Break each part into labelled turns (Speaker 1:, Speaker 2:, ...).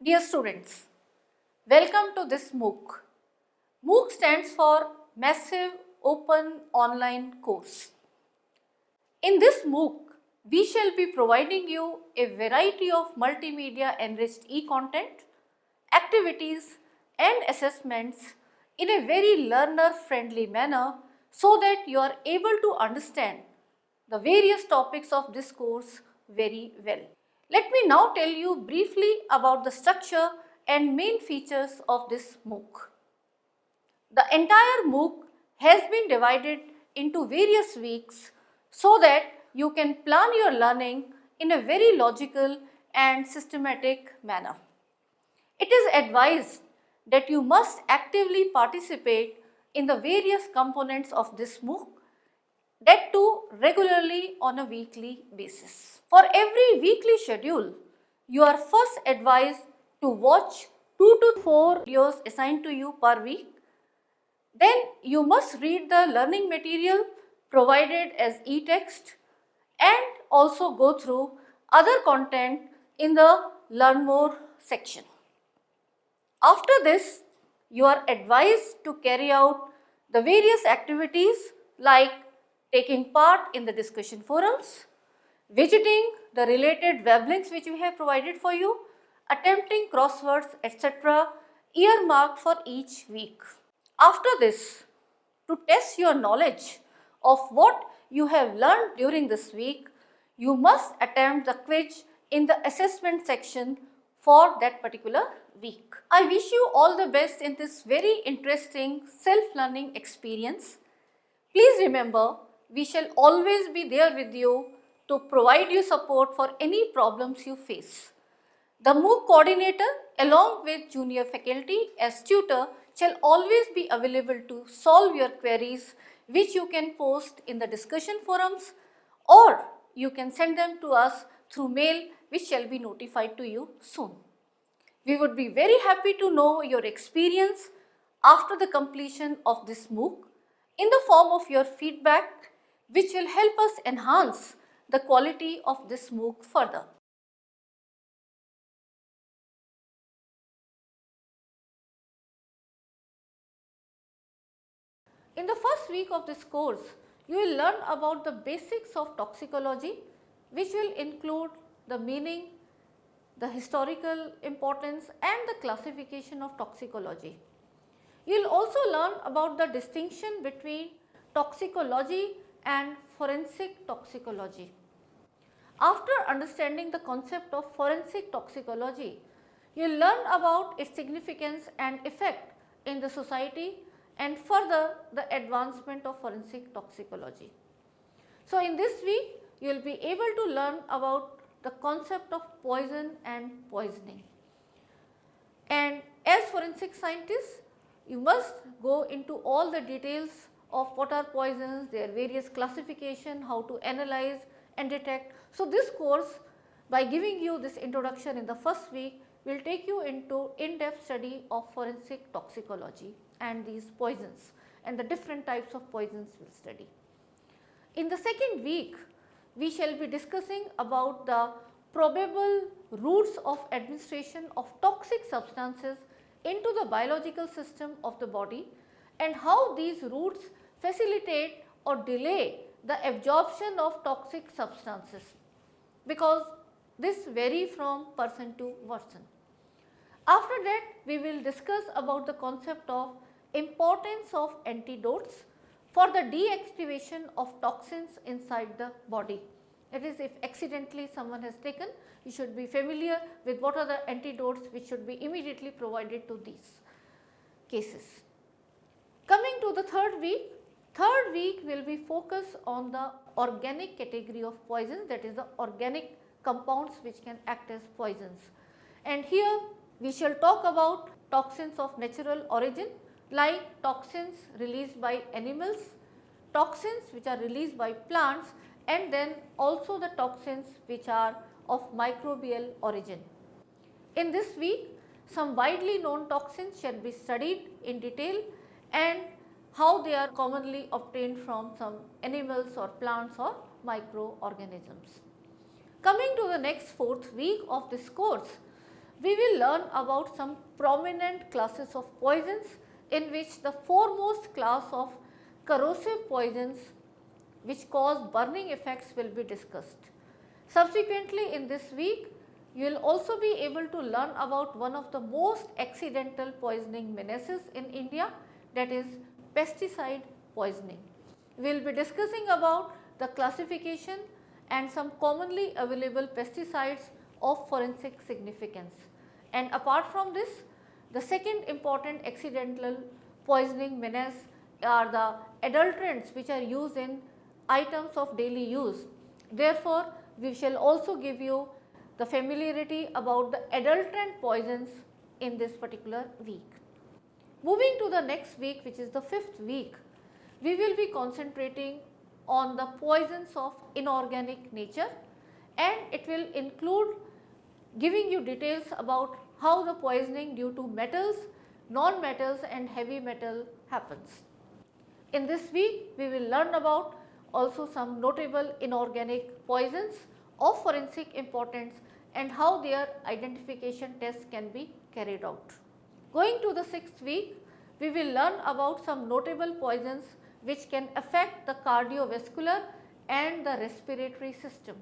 Speaker 1: Dear students, welcome to this MOOC. MOOC stands for Massive Open Online Course. In this MOOC, we shall be providing you a variety of multimedia enriched e-content, activities and assessments in a very learner friendly manner so that you are able to understand the various topics of this course very well. Let me now tell you briefly about the structure and main features of this MOOC. The entire MOOC has been divided into various weeks so that you can plan your learning in a very logical and systematic manner. It is advised that you must actively participate in the various components of this MOOC, that too regularly on a weekly basis. For every weekly schedule, you are first advised to watch 2 to 4 videos assigned to you per week. Then you must read the learning material provided as e-text and also go through other content in the Learn More section. After this, you are advised to carry out the various activities like taking part in the discussion forums, visiting the related web links which we have provided for you, attempting crosswords, etc., earmarked for each week. After this, to test your knowledge of what you have learned during this week, you must attempt the quiz in the assessment section for that particular week. I wish you all the best in this very interesting self-learning experience. Please remember, we shall always be there with you to provide you support for any problems you face. The MOOC coordinator along with junior faculty as tutor shall always be available to solve your queries which you can post in the discussion forums or you can send them to us through mail which shall be notified to you soon. We would be very happy to know your experience after the completion of this MOOC in the form of your feedback which will help us enhance the quality of this MOOC further. In the first week of this course, you will learn about the basics of toxicology which will include the meaning, the historical importance and the classification of toxicology. You will also learn about the distinction between toxicology and forensic toxicology. After understanding the concept of forensic toxicology, you will learn about its significance and effect in the society and further the advancement of forensic toxicology. So, in this week you will be able to learn about the concept of poison and poisoning. And as forensic scientists, you must go into all the details of what are poisons, their various classification, how to analyze and detect. So, this course, by giving you this introduction in the first week, will take you into in-depth study of forensic toxicology and these poisons and the different types of poisons we will study. In the second week, we shall be discussing about the probable routes of administration of toxic substances into the biological system of the body and how these routes facilitate or delay the absorption of toxic substances, because this vary from person to person. After that, we will discuss about the concept of importance of antidotes for the deactivation of toxins inside the body. That is, if accidentally someone has taken, you should be familiar with what are the antidotes which should be immediately provided to these cases. Coming to the third week will be focused on the organic category of poisons, that is the organic compounds which can act as poisons. And here we shall talk about toxins of natural origin like toxins released by animals, toxins which are released by plants and then also the toxins which are of microbial origin. In this week, some widely known toxins shall be studied in detail and how they are commonly obtained from some animals or plants or microorganisms. Coming to the next fourth week of this course, we will learn about some prominent classes of poisons, in which the foremost class of corrosive poisons which cause burning effects will be discussed. Subsequently, in this week, you will also be able to learn about one of the most accidental poisoning menaces in India, that is pesticide poisoning. We will be discussing about the classification and some commonly available pesticides of forensic significance. And apart from this, the second important accidental poisoning menace are the adulterants which are used in items of daily use. Therefore, we shall also give you the familiarity about the adulterant poisons in this particular week. Moving to the next week, which is the 5th week, we will be concentrating on the poisons of inorganic nature, and it will include giving you details about how the poisoning due to metals, non-metals and heavy metal happens. In this week, we will learn about also some notable inorganic poisons of forensic importance and how their identification tests can be carried out. Going to the 6th week, we will learn about some notable poisons which can affect the cardiovascular and the respiratory system.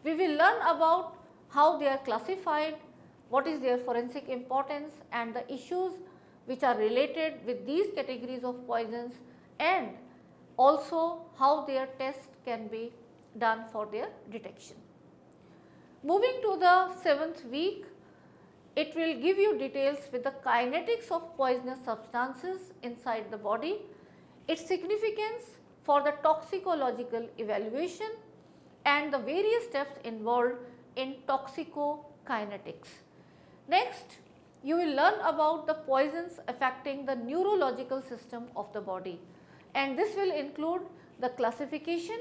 Speaker 1: We will learn about how they are classified, what is their forensic importance and the issues which are related with these categories of poisons, and also how their tests can be done for their detection. Moving to the 7th week, it will give you details with the kinetics of poisonous substances inside the body, its significance for the toxicological evaluation and the various steps involved in toxicokinetics. Next, you will learn about the poisons affecting the neurological system of the body, and this will include the classification,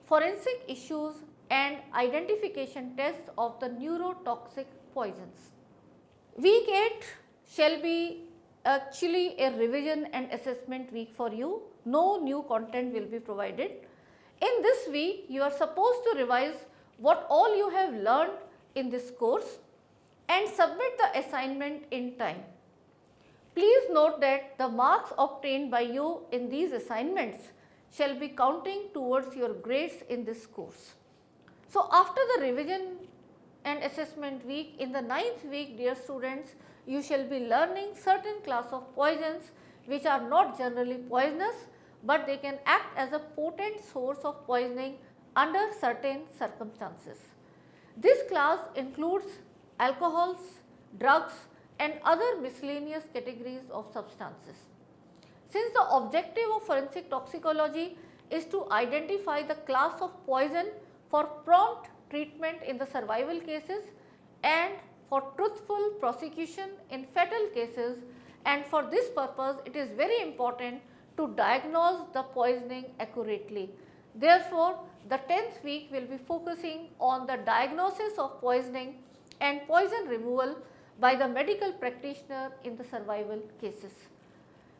Speaker 1: forensic issues and identification tests of the neurotoxic poisons. Week 8 shall be actually a revision and assessment week for you. No new content will be provided. In this week, you are supposed to revise what all you have learned in this course and submit the assignment in time. Please note that the marks obtained by you in these assignments shall be counting towards your grades in this course. So, after the revision and assessment week, in the 9th week, dear students, you shall be learning certain class of poisons which are not generally poisonous, but they can act as a potent source of poisoning under certain circumstances. This class includes alcohols, drugs and other miscellaneous categories of substances. Since the objective of forensic toxicology is to identify the class of poison for prompt treatment in the survival cases and for truthful prosecution in fatal cases, and for this purpose it is very important to diagnose the poisoning accurately. Therefore, the 10th week will be focusing on the diagnosis of poisoning and poison removal by the medical practitioner in the survival cases.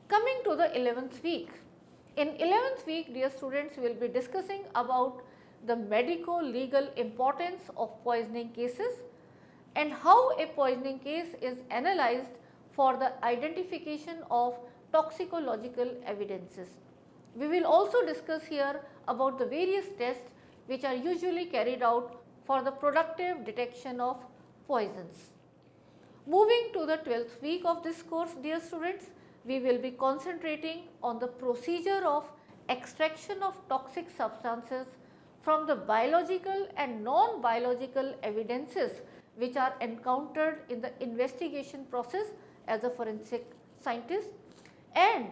Speaker 1: Coming to the 11th week. In 11th week, dear students, we will be discussing about the medico-legal importance of poisoning cases and how a poisoning case is analyzed for the identification of toxicological evidences. We will also discuss here about the various tests which are usually carried out for the productive detection of poisons. Moving to the 12th week of this course, dear students, we will be concentrating on the procedure of extraction of toxic substances from the biological and non-biological evidences which are encountered in the investigation process as a forensic scientist. And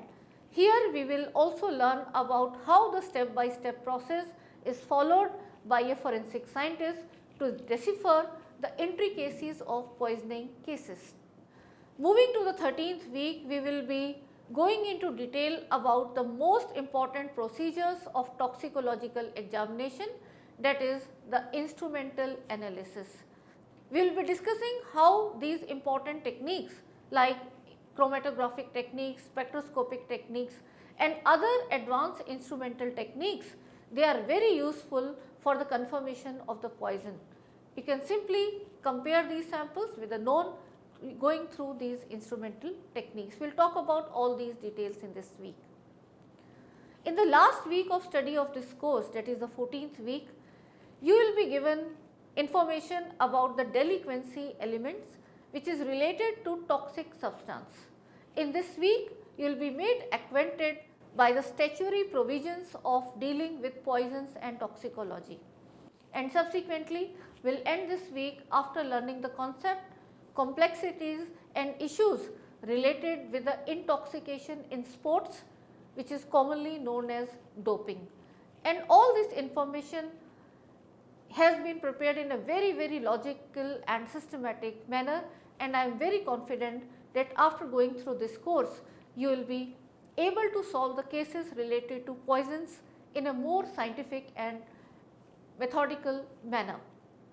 Speaker 1: here we will also learn about how the step-by-step process is followed by a forensic scientist to decipher the intricacies of poisoning cases. Moving to the 13th week, we will be going into detail about the most important procedures of toxicological examination, that is the instrumental analysis. We will be discussing how these important techniques like chromatographic techniques, spectroscopic techniques and other advanced instrumental techniques, they are very useful for the confirmation of the poison. You can simply compare these samples with the known, going through these instrumental techniques. We will talk about all these details in this week. In the last week of study of this course, that is the 14th week, you will be given information about the delinquency elements which is related to toxic substance. In this week, you will be made acquainted by the statutory provisions of dealing with poisons and toxicology. And subsequently, we will end this week after learning the concept, complexities and issues related with the intoxication in sports, which is commonly known as doping. And all this information has been prepared in a very logical and systematic manner, and I am very confident that after going through this course, you will be able to solve the cases related to poisons in a more scientific and methodical manner.